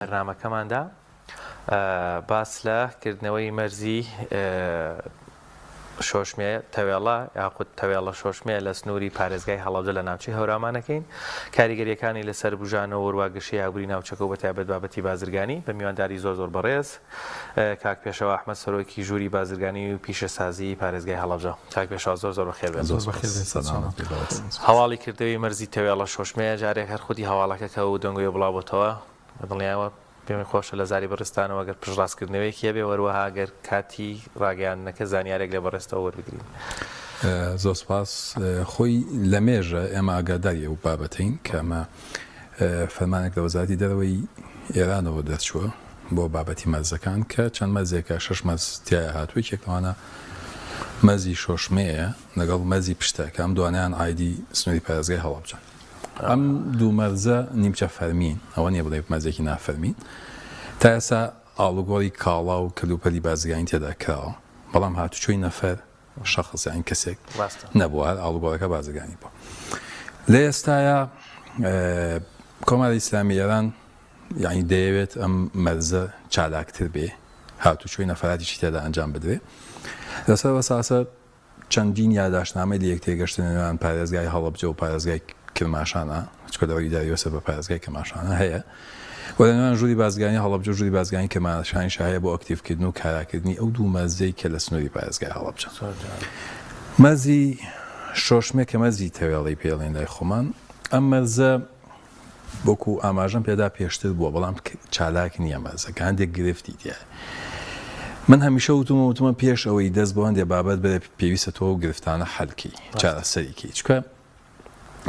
برنامەکەماندا باس لە کردنەوەی مەرزی شۆشمێ تەوێڵە یاخود تەوێڵە شۆشمێ لە سنووری پارێزگای هەڵەبجە لە ناوچەی هەورامانەکەین کاریگەریەکانی لەسەر بژانەوە وەروواگەشەی ئابووری ناوچەکە و بەتایبەت بابەتی بازرگانی بە میوانداری زۆر بەڕێز کاک پێشەوە ئەحمەد سەرۆکی ژووری بازرگانی و پیشەسازی پارێزگای هەڵەبجە. کاک پێشەوە زۆر بەخێر بێت. هەواڵی کردەوەی مەرزی تەوێڵە شۆشمێ جارێک هەر خودی هەواڵەکە و دەنگۆیە بڵاوبووتەوە دڵنیاوە پێمی خۆشە لە زاری بەڕستانەوە ئەگەر پشتڕاستکردنەوەیەکی هەبێ وەروەها ئەگەر کاتی ڕاگەیاندنەکە زانیارێک لە بەڕێستەوە وەربگرین. زۆر سوپاس. خۆی لە مێژە ئێمە ئاگاداریە و بابەتین کە ئەمە فەرمانێک لە وەزارەتی دەرەوەی ئێرانەوە دەرچووە بۆ بابەتی مەرزەکان کە چەند مەرزێکە 6 مەرز تایە هاتووی کێکەوانە مەرزی شۆشمەیە لەگەڵ مەرزی پشتە کە ئەم دوانیان ئایدی سنووری پارێزگای هەڵەبجە. ئەم دوو مەرزە نیمچە فەرمین ئەوە نییە بڵێ مەرزێکی نافەرمین تا ئێستا ئاڵوگۆڕی کاڵا و کەلوپەلی بازرگانی تێدا کراوە بەڵام هاتوچۆی نەفەر شەخص یان کەسێک نەبووە هەر ئاڵوگۆڕەکە بازرگانی بووە. لە ئێستاە کۆماری ئیسلامی ئێران یعنی دەیەوێت ئەم مەرزە چالاکتر بێ هاتوچۆی نەفەراتیشی تێدا ئەنجام بدرێ لەسەر بەساسە چەندین یادداشتنامەی لە یەک تێگەشتن نێوان پارێزگای هەڵەبجە و پارێزگای کرماشانە چکە دەوری داریوەسە بە پارێزگای کرماشانە هەیە و لە نێوان ژووری بازرگانی هەڵەبجە و ژووری بازرگانی کرماشانی هەیە بۆ ئەکتیڤکردن و کاراکردنی ئەو دوو مەرزەی کە لە سنووری پارێزگای هەڵەبجە. مەرزی شۆشمێ کە مەرزی تەوێڵەی پێڵێن لای خۆمان ئەم مەرزە بۆکو ئاماژەم پێدا پێشتر بووە بەڵام چالاک نییە مەرزەکە هەندێک گرفتی تایە. من هەمیشە وتمە پێش ئەوەی دەست بۆ هەندێک بابەت بێ پێویستە تۆ گرفتانە حەلکی چارەسەریکی چکە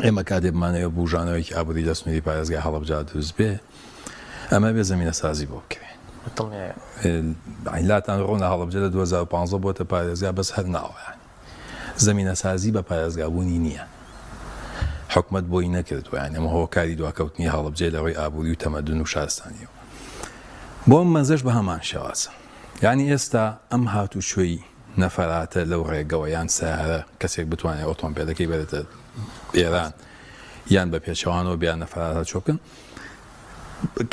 ئێمە کاتێ بمانەوە بژانەوەیکی ئابووری لە سنووری پارێزگای هەڵەبجە دروست بێ ئەمە بێ زەمینە سازی بۆ بکرێ. عینلاتان ڕۆنە هەڵەبجە لە 2015 بۆتە پارێزگا بەس هەر ناوە زەمینە سازی بە پارێزگابوونی نییە. حکومەت بۆی نەکردووە یان ئەمە هۆکاری دواکەوتنی هەڵەبجە لەڕێی ئابووری و تەمەدن و شارستانیەوە. بۆ ئەم مەرزەش بە هەمان شێوازە. یعنی ئێستا ئەم هاتوچۆی نەفەراتە لەو ڕێگەوە یان سەیارە کەسێک بتوانێت ئۆتۆمبیلەکەی بێتە ئێران یان بە پێچەوانەوە بیان نەفەراتە چۆکن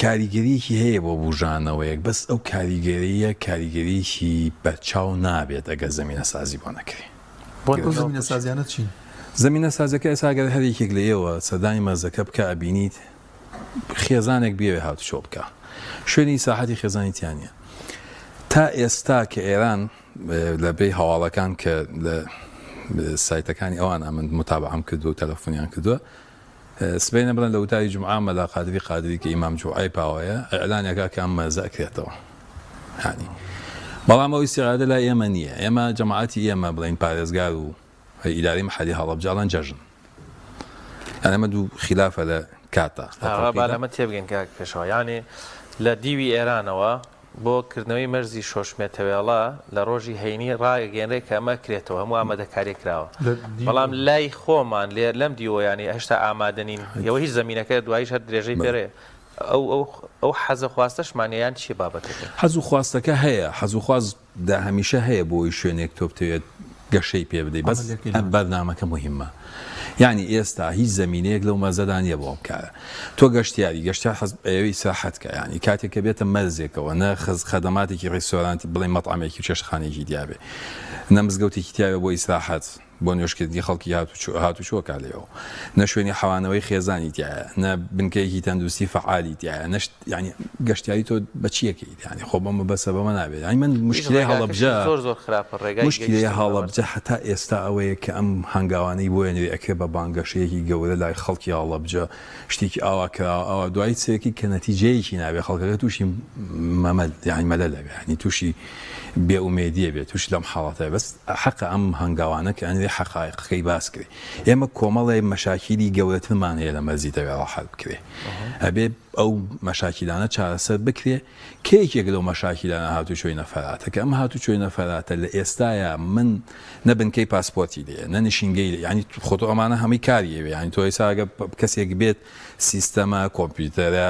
کاریگەریەکی هەیە بۆ بژانەوەیەک بەس ئەو کاریگەریە کاریگەریەکی بەرچاو نابێت ئەگەر زەمینە سازی بۆ نەکرێ. زەمینە سازیانە چین؟ زەمینە سازەکە ئێساگەر هەرێکێک لە ئێوە سەردانی مەرزەکە بکە ئەبینیت خێزانێک بێوێ هاتوچۆ بکە شوێنی ساحەتی خێزانیتیانە تا ئێستا کە ئێران لەبێ هەواڵەکان کە لە سایتەکانی ئەوان من متابعەم کردو و تەلەفۆنیان کردووە سبەی نەبڵێن لە وتاری جومعە مەلا قادری کە ئیمام جوعای پاوایە ئەعلانێکا کە ئەم مەرزە ئەکرێتەوە هانی بەڵام ئەو ئیستیغادە لای ئێمە نییە. ئێمە جەماعەتی ئێمە بڵێن پارێزگار و ئیداری مەحەلی هەڵەبجەڵەن جەژن یان ئەمە دوو خلافە لە کاتە بارەمە تێبگەن کاک پێشەوە یانێ لە دیوی ئێرانەوە بۆ کردنەوەی مەرزی شۆشمێ تەوێڵە لە ڕۆژی هەینی ڕاگەێنرێک کە ئەمە کرێتەوە هەموو ئامادەکاری کراوە بەڵام لای خۆمان لێر لەم دیوەیانی هێشتا ئامادەنین ئەوە هیچ زەمینەکە دواییش هەر درێژەی پێرێ ئەو حەزە خواستەشمانیان چی بابەتەکە؟ حەز و خواستەکە هەیە حەز و خواست دا هەمیشە هەیە بۆی شوێنێک تۆ بتەوێت گەشەی پێ بدەیت بەس بەرنامەکە مهمە. یعنی ئێستا هیچ زەمینەیەک لەو مەرزەدا نییە بۆ بکارە تۆ گەشتیاری ئەوەی ساحەتکە ینی کاتێک کە بێتە مەرزێکەوە نە خەدەماتێکی ڕێستۆرانتی بڵێ مەطعامێکی و چێشتخانەیەکی دیابێ نە مزگەوتێکی تیاوێ بۆ ئیسراحەت بۆ نوێژکردنی خەڵکی هاتوچۆکە لێەوە نە شوێنی حەوانەوەی خێزانی تایە نە بنکەیەکی تەندروستی فعالی تایە نەشت ینی گەشتیاری تۆ بە چیەکەیت ینی خۆ بەمە بەسە بەمە نابێت ینی من مشکلەی هەڵەبجە زۆر خراپە ڕێگای مشکلەی هەڵەبجە هەتا ئێستا ئەوەیە کە ئەم هەنگاوانەی بۆ وێنێ ئەکرێ بە بانگەشەیەکی گەورە لای خەڵکی هەڵەبجە شتێکی ئاوا کراوە ئەوە دوای سێکی کە نەتیجەیەکی نابێت خەڵکەکە تووشی مەمەل یعنی مەلە لەبێ ینی تووشی بێئومێدیە بێت تووشی لەم حاڵەتە بەس حەقە ئەم هەنگاوانە کە ئەنێ حەقایقەکەی باس کرێ ئێمە کۆمەڵی مەشاکیلی گەورەترمان هەیە لە مەرزی تەوێڵە حەل بکرێ ئەبێ ئەو مەشاکیلانە چارەسەر بکرێ کێکێک لەو مەشاکیلانە هاتوچۆی نەفەراتە کە ئەم هاتوچۆی نەفەراتە لە ئێستاە من نە بنکەی پاسپۆرتی لێ نە نشینگەی ینی خۆتۆ ئەمانە هەمووی کاریەوێ ینی تۆ ئێساگە کەسێک بێت سیستەمە کۆمپیوتەرە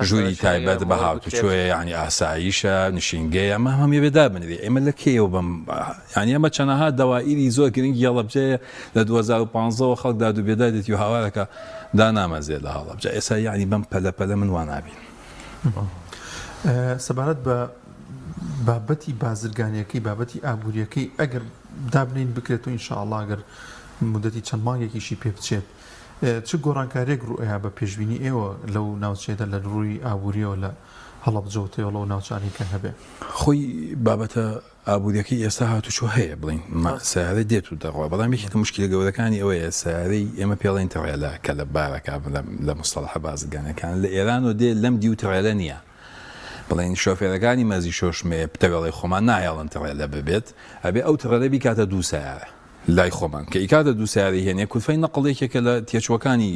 ژووری تایبەت بە هاتوچۆیە ینی ئاساییشە نشینگەی ئەمە هەمی بێدا بنێ ئێمە لە کێوە بم ینی ئەمە چەنەها دەوائیری زۆر گرنگی هەڵەبجەیە لە 2015 خەڵک داد و بێدا دێتی و هاوارەکە دانامەزێت لە هەڵەبجە ئێستا یعنی بەم پەلەپەلە من وا نابین. سەبارەت بە بابەتی بازرگانیەکەی بابەتی ئابوووریەکەی ئەگەر دابنین بکرێت و ئینشاءالله ئەگەر مدەتی چەند مانگێکیشی پێ بچێت چ گۆڕانکاریەک ڕوئەیە بە پێشبینی ئێوە لەو ناوچێتە لە ڕووی ئابووریەوە لە هەڵەبجەوتەوە لەو ناوچانێکە هەبێ خۆی بابەتە ئابوووریەکەی ئێستا هاتوچۆ هەیە بڵین سیارە دێت و دەڕوا بەڵام یەکێک لە مشکلە گەورەکانی ئەوەیە سیارەی ئێمە پێڵێن تەڕێلە کە لە بارەکە لە مستەڵەحە بازرگانەکان لە ئێران و دێ لەم دی و تەڕێلە نییە بڵین شۆفێرەکانی مەزی شۆشمێ پتەوێڵی خۆمان نایەڵن تەڕێلە ببێت ئەبێ ئەو تەڕێلە بیکاتە دوو سیارە لای خۆمان کە ئیکاتە دوو سیاری هێنێ کولفەی نەقڵێکێکە لە تێچوەکانی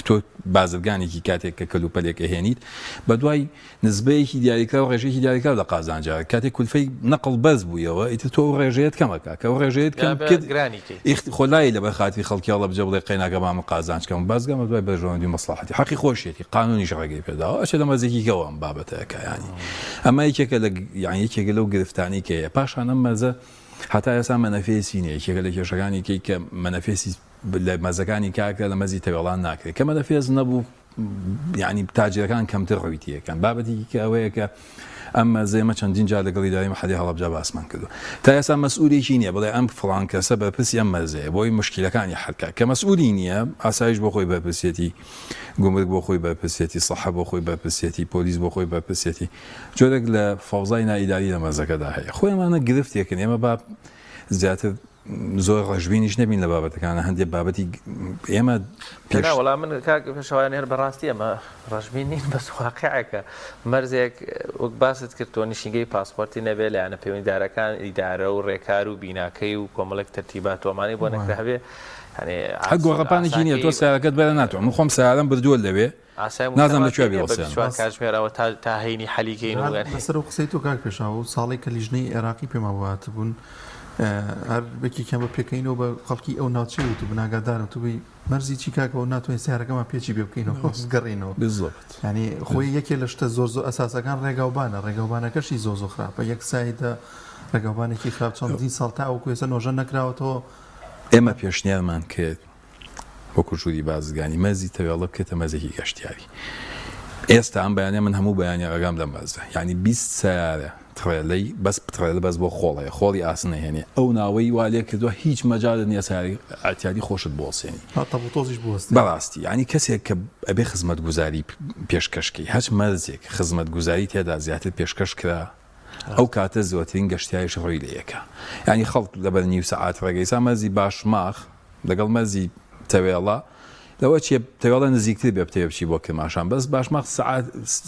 تۆ بازرگانێکی کاتێک کە کەلوپەلێکە هێنیت بە دوای نزبەیەکی دیاریکرا و ڕێژەیەکی دیاریکرا لە قازانجار کاتێک کولفەی نەقڵ بەز بوویەوە ئیتر تۆ ڕێژەیەت کەمەکە کە ڕێژەیەت کەم کرد خۆلای لە بەرخاتی خەڵکیاڵە بجە بڵێ قەیناگە بام قازانجکەم بازگەمە دوای بەژۆندی مەسڵحەتی حەقی خۆشیەتی قانونی ڕێگەی پێداوە ئەچێ لە مەزێکیکەوە ئەم بابەتەکە ینی ئەمە یەکێکە لە یەکێکە لەو گرفتانی کەیە پاشان ئەم مەزە هەتا ئێستا مەنەفێسی نیە یەکێکە لە کێشەکانی کە مەنەفێسی لە مەزەکانی کاکە لە مەزی تەوێڵان ناکرێت کە مەنەفێز نەبوو یعنی تاجرەکان کەمتر ڕویتیەکەن بابەتی کە ئەوەیە کە ئەمە زێمە چەندین جار لەگەڵی داری مەحەدی هەڵەبجە باسمان کردو تا ئێستا مەسئولێکی نییە بڵێ ئەم فڵان کەسە بەرپرسی ئەم مەزەیە بۆی مشکلەکانی حەلکە کە مەسئولی نییە ئاسایش بۆ خۆی بەرپرسێتی گومرگ بۆ خۆی بەرپرسێتی سەحە بۆ خۆی بەرپرسێتی پۆلیس بۆ خۆی بەرپرسێتی جۆرێک لە فەوزای نائیداری لە مەزەکەدا هەیە خۆیمانە گرفتێکن ئێمە با زیاتر زۆر ڕژبینیش نەبین لە بابەتەکانە هەندێک بابەتی ئێمە وەڵام من پێشەوایان هێر بەڕاستی ئەمە ڕژبین نین بەس واقعەکە مەرزێک وەک باست کرد تۆ نیشینگەی پاسپۆرتی نەبێت لایەنە پەیوەندیدارەکان ئیدارە و ڕێکار و بیناکەی و کۆمەڵێک تەرتیبات تۆمانی بۆ نەکرا هەبێ هەر گۆڕەپانێکی نییە تۆ سیارەکەت بەرە ناتوانم خۆم سیارەم بردووە لەوێ نازانم لەکوێ بێوەسیان کاتژمێرەوە تا هەینی حەلیکەین و لەسەر و قسەی تۆ کاک پێشاوە و ساڵی کە لیژنەی عێراقی پێما بوات بوون هەر بەکی کەمە پێکەینەوە بە خەڵکی ئەو ناوچێ و تو بناگادارم تو بی مەرزی چی کاکەەوە ناتوانین سیارەکەمان پێچی بێ بکەینەوە خۆزگەڕینەوە ینی خۆی یەکێ لە شتە زۆر ئەساسەکان ڕێگاوبانە ڕێگاوبانەکەشی زۆ خراپە یەک سایدە ڕێگاوبانێکی خراپ چەندین ساڵ تا ئەو کوێسە نۆژە نەکراوەتەوە ئێمە پێشنیارمان کرد وەکو ژووری بازرگانی مەزی تەوێڵە بکێتە مەزێکی گەشتیاری ئێستا ئەم بەیانە من هەموو بەیانی ڕێگام لەم بەزە ینی 20 سیارە تڕێلەی بەس پتڕێلە بەس بۆ خۆڵەیە خۆڵی ئاسنە هێنێ ئەو ناوەی والێ کردووە هیچ مەجالە نییە سیاری ئەتیادی خۆشت بۆسێنی تۆزیش بوەست بەڕاستی ینی کەسێک کە ئەبێ خزمەت گوزاری پێشکەشکەی هەچ مەرزێک خزمەت گوزاری تێدا زیاتر پێشکەش کرا ئەو کاتە زۆرترین گەشتیاریش ڕووی لە یەکە ینی خەڵک لەبەر نیو سەعات ڕێگەیسا مەزی باشماخ لەگەڵ مەزی تەوێڵە لەوە چێ تەوێڵە نزیکتر بێ بتێ بچی بۆ کرماشان بەس باشماخ سەعات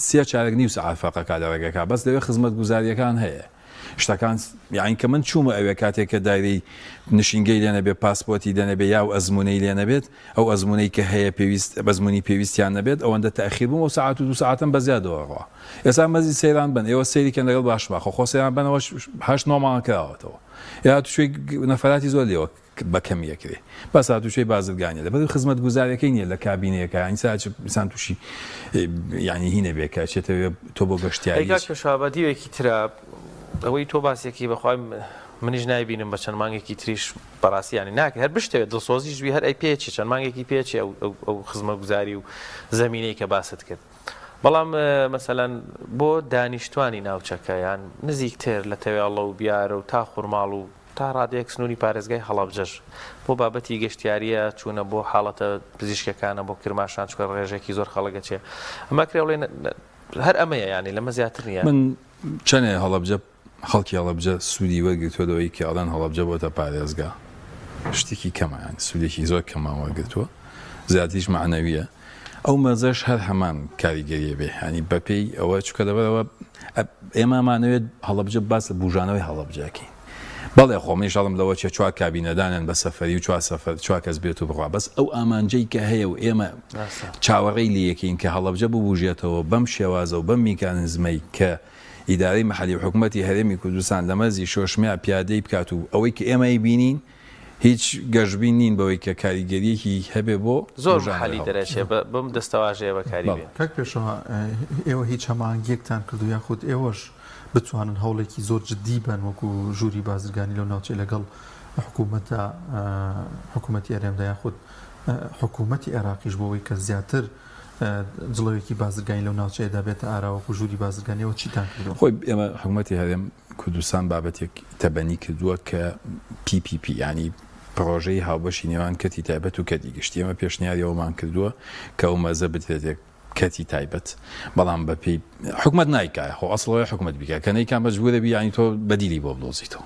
سێ چارەک نیو سەعات فەقەکە لە ڕێگەکە بەس لەوێ خزمەت گوزاریەکان هەیە شتەکان یعنی کە من چوومە ئەوێ کاتێک کە دایرەی نشینگەی لێ نەبێت پاسپۆرتی دەنەبێ یا و ئەزمونەی لێ نەبێت ئەو ئەزمونەی کە هەیە پێویست بەزمونی پێویستیان نەبێت ئەوەندە تەخیر بووم و سەعات و 2 سەعاتم بەزیادەوەڕوا ئێستا مەزی سەیران بن ئێوە سەیریکەن لەگەڵ باشماخە خۆ سەیران بنەوە 8 مانگ کراوەتەوە یا تووشی نەفەراتی زۆر لێوە بەکەم یەکرێ بەس تووشی بازرگانیە لەبەر خزمەت گوزاریەکەی نییە لە کابینەکە ئینسان تووشی ینی هینە بێکە چێتەوە تۆ بۆ گەشتیاری پێشابەتیوێکی ترە ئەوەی تۆ باسێکی بەخوای منیش نایبینم بە چەند مانگێکی تریش بەڕاستیانی ناکە هەر بشتێت دڵسۆزیش بی هەر ئەی پێچی چەند مانگێکی پێچی ئەو خزمەت گوزاری و زەمینەی کە باست کرد بەڵام مەسەلەن بۆ دانیشتوانی ناوچەکەیان نزیکتر لە تەوێڵە و بیارە و تا خوورماڵ و تا ڕادەیەک سنووری پارێزگای هەڵەبجەش بۆ بابەتی گەشتیاریە چوونە بۆ حاڵەتە پزیشکەکانە بۆ کرماشان چکە ڕێژێکی زۆر خەڵەکە چێ ئەمە کرێڵێن هەر ئەمەیە ینی لەمە زیاتر نییە من چەنێ هەڵەبجە خەڵکی هەڵەبجە سوودی وەرگرتووەوەی کە ئەڵەن هەڵەبجە بۆتە پارێزگا شتێکی کەمایان سوودێکی زۆر کەمان وەرگرتووە زیاتریش معنەویە ئەو مەزەش هەر هەمان کاریگەریە بێ هەنی بەپێی ئەوە چکە دەبەرەوە ئێمەمانەوێت هەڵەبجە باس بوژانەوەی هەڵەبجەکەین بەڵێ خۆمیشڵم لەوە چێ چوار کابینەدانن بە سەفەری و چوار کەس بێت و بڕوا بەس ئەو ئامانجەی کە هەیە و ئێمە چاوەڕێی لە یەکەین کە هەڵەبجە ببوژێتەوە بەم شێوازە و بەم میکانزمەی کە ئیدارەی مەحەلی حکوومەتی هەرێمی کوردستان لە مەرزی شۆشمیا پیادەی بکات و ئەوەی کە ئێمەی بینین هیچ گەشتبین نین بەوەی کە کاریگەریەکی هەبێ بۆ زۆر حەلی دەرەچێ بەم دەستەواژەیە بەکاری بێ کاک پێشەوە ئێوە هیچ هەمانگیەکتان کردو یاخود ئێوەش بتوانن هەوڵێکی زۆر جدی بن وەکو ژووری بازرگانی لەو ناوچەی لەگەڵ حکوومەتی ئەرێمدا یاخود حکوومەتی عێراقیش بۆەوەی کە زیاتر جڵەوێکی بازرگانی لەو ناوچەیەدا بێتە ئاراوەکو ژووری بازرگانیەوە چیتان کردەوە؟ خۆی ئێمە حکوومەتی هەرێم کوردستان بابەتێک تەبەنی کردووە کە PPP ینی پرۆژەی هاوبەشی نێوان کەتی تایبەت و کەتی گشتی ئێمە پێشنیاریەوەمان کردووە کە ئەو مەزە بدرێت کەتی تایبەت بەڵام بەپێی حکومت نایکایە خۆ ئەسڵەوەی حکومت بیکە کە نەیکان بەجبورە بی ینی تۆ بەدیلی بۆ بڵۆزیتەوە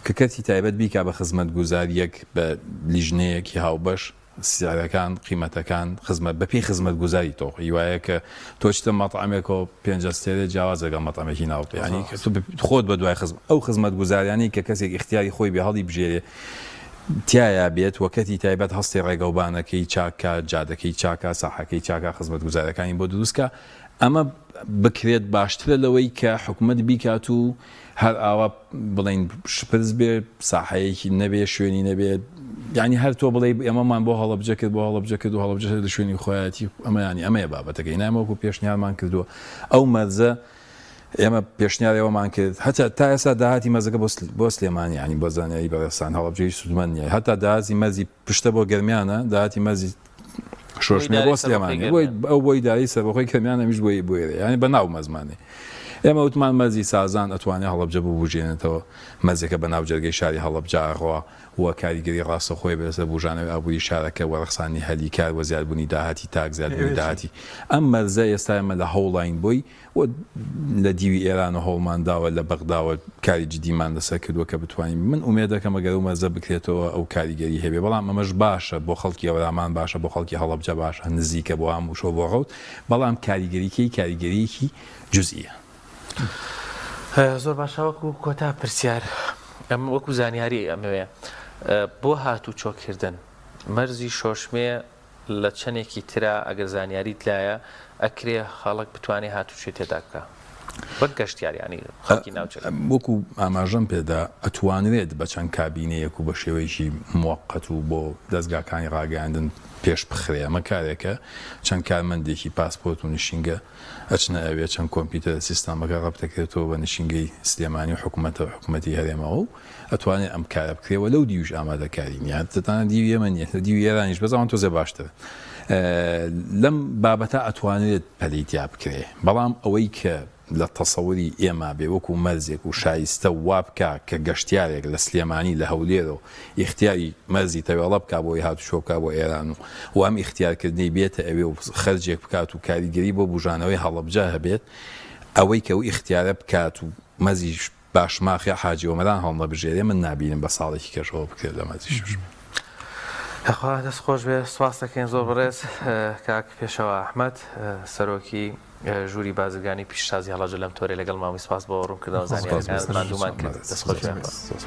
کە کەتی تایبەت بیکا بە خزمەت گوزاریەک بە لیژنەیەکی هاوبەش سیارەکان قیمەتەکان خزمەت بەپی خزمەت گوزاری تۆ هیوایە کە تۆچتە مەطعمێکەوە پێنجستێرە جیاواز لەگەڵ مەطعمێکی ناوپێ ینی خۆت بە دوای ئەو خزمەت گوزاریانی کە کەسێک اختیاری خۆی بێ هەڵی بژێرێ تایە بێت وەکەتی تایبەت هەستی ڕێگەوبانەکەی چاکە جادەکەی چاکە ساحەکەی چاکە خزمەت گوزارەکانی بۆ دروستکە ئەمە بکرێت باشترە لەوەی کە حکومت بیکات و هەر ئاوا بڵین شپرز بێ ساحەیەکی نەبێ شوێنی نەبێت ینی هەر تۆ بڵێ ئێمەمان بۆ هەڵەبجە کرد بۆ هەڵەبجە کرد و هەڵەبجە لە شوێنی خۆیەتی ئەمەیانی ئەمەیە بابەتەکەی نامەوەکو پێشنیارمان کردووە ئەو مەرزە ئێمە پێشنیارەوەمان کرد هەتا تا ئێستا داهاتی مەزەکە بۆ سلێمانی ینی بۆ زانیاری بەڕێستان هەڵەبجەی سودمەند نیە هەتا داهاتی مەرزی پشتە بۆ گەرمیانە داهاتی مەرزی شۆشمێ بۆ سلێمانی ئەو بۆی داری سەربەخۆی کەرمیانە میش بۆی بۆێرە ینی بە ناو مەزمانێ ئێمە وتمان مەرزی سازان ئەتوانێت هەڵەبجە ببوژێنێتەوە مەزێکە بە ناو جەرگەی شاری هەڵەبجاڕەوە وە کاریگەری ڕاستە خۆی بەسەر بژانەوەی ئابووری شارەکە وەرەخسانی هەلیکار وە زیادبوونی داهاتی تاک زیادبوونی داهاتی ئەم مەرزە ئێستا ئێمە لە هەوڵین بووی لە دیوی ئێران و هەوڵمانداوە لە بەغداوە کاری جدیمان لەسەر کردووە کە بتوانین من ئومێد دەکەم ئەگەر ئەو مەرزە بکرێتەوە ئەو کاریگەری هەبێ بەڵام ئەمەش باشە بۆ خەڵکی ئەورامان باشە بۆ خەڵکی هەڵەبجە باشە نزیکە بۆ هەموو شۆ بۆ ڕەوت بەڵام کاریگەریەکی جوزئیە. زۆر باشە وەکو کۆتا پرسیار ئەم وەکو زانیاری ئەمەوەیە بۆ هاتوو چۆکردن مەرزی شۆشمێ لە چەندێکی ترا ئەگەر زانیاریت لایە ئەکرێ خەڵک بتوانێت هاتوو شێ تێدا بکە بەک گەشتیاریانی خەڵکی ناوچەکە وەکو ئاماژەم پێدا ئەتوانرێت بە چەند کابینەیەک و بە شێوەیەکی موقت و بۆ دەستگاکانی ڕاگەاندن پێش بخرێ ئەمە کارێکە چەند کارمەندێکی پاسپۆرت و نشینگە ئەچنە ئەوێ چەند کۆمپیوتەر سیستەمەکە ڕەبتەکرێتەوە بە نشینگەی سلێمانی و حکوومەتی هەرێمەوە و ئەتوانێت ئەم کارە بکرێەوە لەو دیوش ئامادەکاری نیان تتانە دیوی ئێمە نیە لە دیوی ئێرانیش بەزانان تۆزێ باشترە لەم بابەتە ئەتوانێت پەلیتیا بکرێ بەڵام ئەوەی کە لە تەسەوری ئێمە بێ وەکو مەرزێک و شایستە وا بکە کە گەشتیارێک لە سلێمانی لە هەولێرە و ئیختیاری مەرزی تەوێڵە بکە بۆی هاتو شۆکا بۆ ئێران و ئەم ئیختیارکردنی بێتە ئەوێ و خەرجێک بکات و کاریگەری بۆ بژانەوەی هەڵەبجە هەبێت ئەوەی کە ئەو ئیختیارە بکات و مەزی باشماخی حاجی ومەدان هەڵمە بژێرێ من نابینم بە ساڵێکی کەشەوە بکرێت لە مەزی شش. ئەخوا دەست خۆش بێ سواس دەکەین زۆر بەڕێز کاک پێشەوە ئەحمەد سەرۆکی ژووری بازرگانی پیشسازی هەڵەبجە لەم تۆرێ لەگەڵ مامی سپاس بۆ ڕوونکردنەوە زانیاریەکان ماندوومان کرد دەست خۆش بێ.